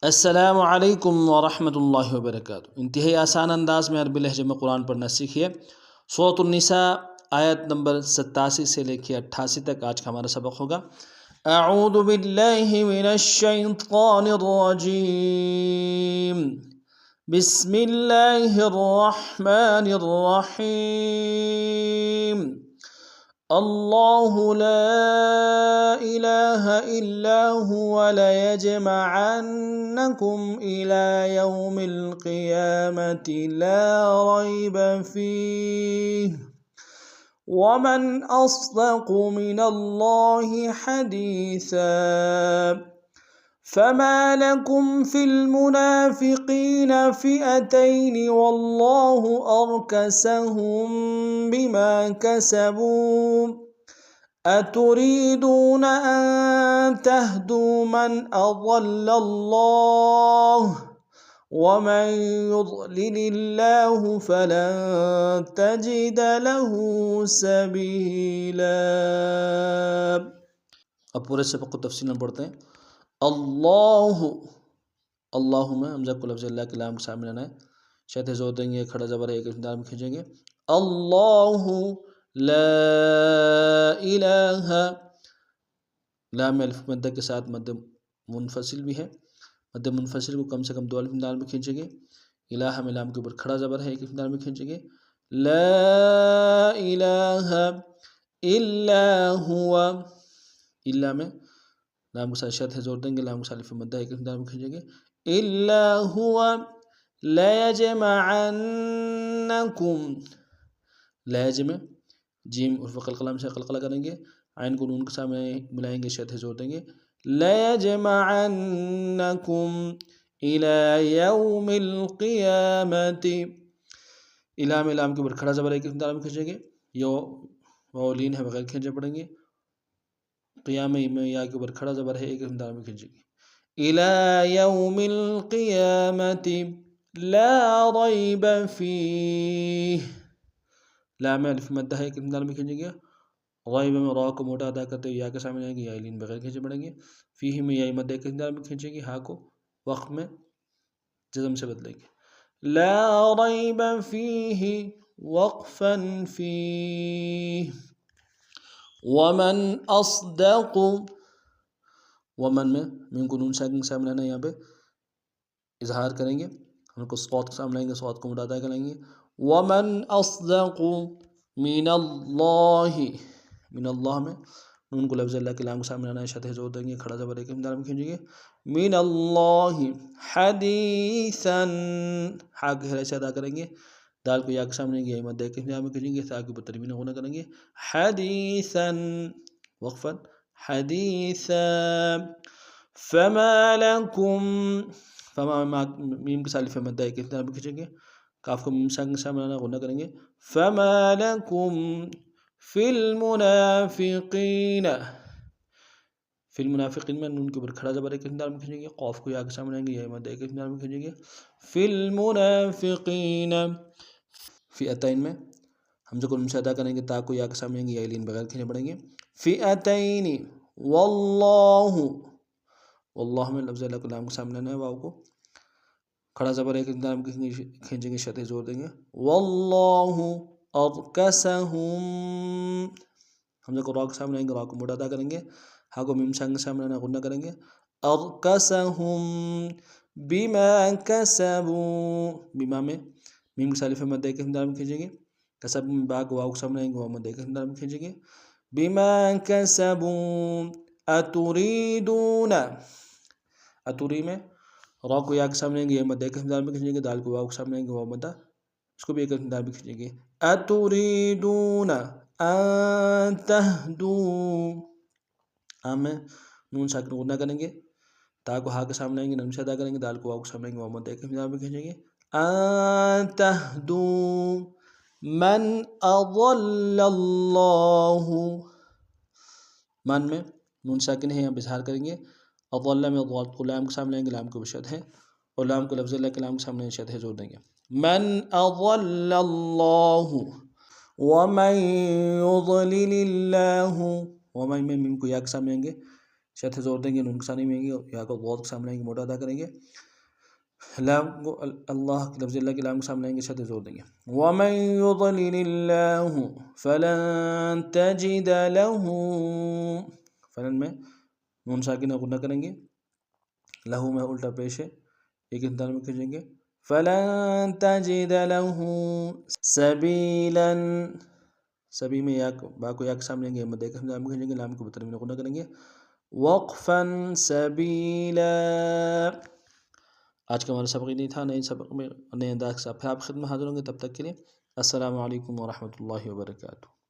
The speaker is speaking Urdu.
السلام علیکم ورحمۃ اللہ وبرکاتہ۔ انتہائی آسان انداز میں عربی لہجے میں قرآن پڑھنا سیکھیے۔ سورۃ النساء آیت نمبر 87 سے لے کے 88 تک آج کا ہمارا سبق ہوگا۔ اعوذ باللہ من الشیطان الرجیم، بسم اللہ الرحمن الرحیم۔ اللہ لا الہ الا هو لیجمعنکم الی یوم القیامۃ لا ریب فیہ ومن اصدق من اللہ حدیثا۔ فما لكم في المنافقين فئتين والله أركسهم بما كسبوا أتريدون أن تهدوا من أضل الله ومن يضلل الله فلن تجد له سبيلا۔ اب پورے سبق کو تفصیل میں پڑھتے ہیں۔ اللہ، اللہ میں حمزہ کو لفظ اللہ کے لام کے سامنے لانا ہے، شد زور دیں گے، کھڑا زبر ہے ایک اسم دار میں کھینچیں گے۔ اللہ لا الہ، لام الف مدہ کے ساتھ مد منفصل بھی ہے، مد منفصل کو کم سے کم 2 الف دار میں کھینچیں گے۔ الہ میں لام کے اوپر کھڑا زبر ہے ایک اسم دار میں کھینچیں گے۔ لا الہ الا هو، الا میں لام کے ساتھ شد ہے زور دیں گے، لام کے ساتھ الف مدہ ایک اسم دار میں کھینچیں گے۔ الا هو لیجمعنکم، لیجم جیم عرف قلقلہ سے قلقلہ کریں گے، عین کو نون کے سامنے ملائیں گے، شد ہے زور دیں گے۔ لیجمعنکم الی یوم القیامۃ، الی میں لام کے اوپر کھڑا زبر ایک اسم دار میں کھینچیں گے، یو واو لین ہے بغیر کھینچے پڑیں گے۔ قیام میں یا کے اوپر کھڑا زبر ہے ایک اسم دار میں کھینچیں گے۔ الی یوم القیامۃ لا ریب فیہ، لام الف مدہ ہے ایک اسم دار میں کھینچیں گے۔ غیب میں را کو موٹا ادا کرتے ہوئے یا کے سامنے آئیں گے، یا لین بغیر کھینچے پڑیں گے۔ فیہ میں یا مدہ ایک اسم دار میں کھینچیں گے، ہا کو وقف میں جزم سے بدلیں گے۔ لا ریب فیہ وقفا فیہ ومن اصدق، ومن میں میم کو نون ساکن کے سامنے آنا ہے، یہاں پہ اظہار کریں گے، ہم کو صوت کے سامنے آئیں گے، صوت کو موٹا ادا کریں گے۔ ومن اصدق من اللہ، من اللہ میں نون کو لفظ اللہ کے لام کے سامنے آنا ہے، شد ہے زور دیں گے، کھڑا زبر ایک اسم دار میں کھینچیں گے۔ من اللہ حدیثا، ہا کے حرف سے ادا کریں گے، دال کو یا کے سامنے آئیں گے، یا مدہ ایک اسم دار میں کھینچیں گے، تا کے اوپر تنوین غنہ کریں گے۔ حدیثا وقفا حدیثا۔ فما لکم، فما میم کے ساتھ الف مدہ ایک اسم دار میں کھینچیں گے، کاف کو میم ساکن کے سامنے آنا غنہ کریں گے۔ فما لکم فی المنافقین، فی المنافقین میں نون کے اوپر کھڑا زبر ایک اسم دار میں کھینچیں گے، قاف کو یا کے سامنے آئیں گے، یا مدہ ایک اسم دار میں کھینچیں گے۔ فی المنافقین، فئتین میں حمزہ کو نون سے ادا کریں گے، تا کو یا کے سامنے آئیں گے، یا لین بغیر کھینچے پڑیں گے۔ فئتین واللہ، واللہ میں لفظ اللہ کو لام کے سامنے آنا ہے، واو کو کھڑا زبر ایک اسم دار میں کھینچیں گے، شد ہے زور دیں گے۔ واللہ ارکسہم، حمزہ کو را کے سامنے آئیں گے، را کو موٹا ادا کریں گے، ہا کو میم ساکن کے سامنے آنا غنہ کریں گے۔ ارکسہم بما کسبوا، بما میں میم کے ساتھ الف مدہ ایک اسم دار میں کھینچیں گے، کسب میں با کو واو کے سامنے آئیں گے، واو مدہ ایک اسم دار میں کھینچیں گے۔ بما کسبوا اتریدون، اتوری میں را کو یا کے سامنے آئیں گے، یا مدہ ایک اسم دار میں کھینچیں گے، دال کو واو کے سامنے آئیں گے، واو مدہ اس کو بھی ایک اسم دار میں کھینچیں گے۔ اتریدون ان تہدوا، میں نون ساکن غنہ کریں گے، تا کو ہا کے سامنے آئیں گے، نرم سے ادا کریں گے، دال کو واو کے سامنے آئیں گے، واو مدہ ایک اسم دار میں کھینچیں گے۔ ان تہدوا من اضل اللہ، من میں نون ساکن ہے، یہاں اظہار کریں گے، اضل میں ضاد کو لام کے سامنے آئیں گے، لام کو شد ہے، اور لام کو لفظ اللہ کے لام کے سامنے شد ہے زور دیں گے۔ من اضل اللہ ومن یضلل اللہ، ومن میں میم کو یا کے سامنے آئیں گے، شد زور دیں گے، نون کے سامنے ملیں گے، یا کو غوط کے سامنے لائیں گے، موٹا ادا کریں گے. لام کو اللہ کے لفظ اللہ کے لام کے سامنے لائیں گے، شد زور دیں گے. وَمَن يُضْلِلِ اللَّهُ فَلَن تَجِدَ لَهُ، فلن میں نون ساکنہ غنہ کریں گے، لہو میں الٹا پیش ہے، ایک انتظار میں کھینچیں گے. فَلَن تَجِدَ لَهُ سَبِيلًا، سبھی میں یا با کو یا کے سامنے لیں گے، مدے کے سامنے کھینچیں گے، لام کو بطن میں غنہ کریں گے. وقفا سبیلا. آج کا ہمارا سبق نہیں تھا، نئے سبق میں نئے انداز سے آپ خدمت حاضر ہوں گے. تب تک کے لیے السلام علیکم ورحمۃ اللہ وبرکاتہ.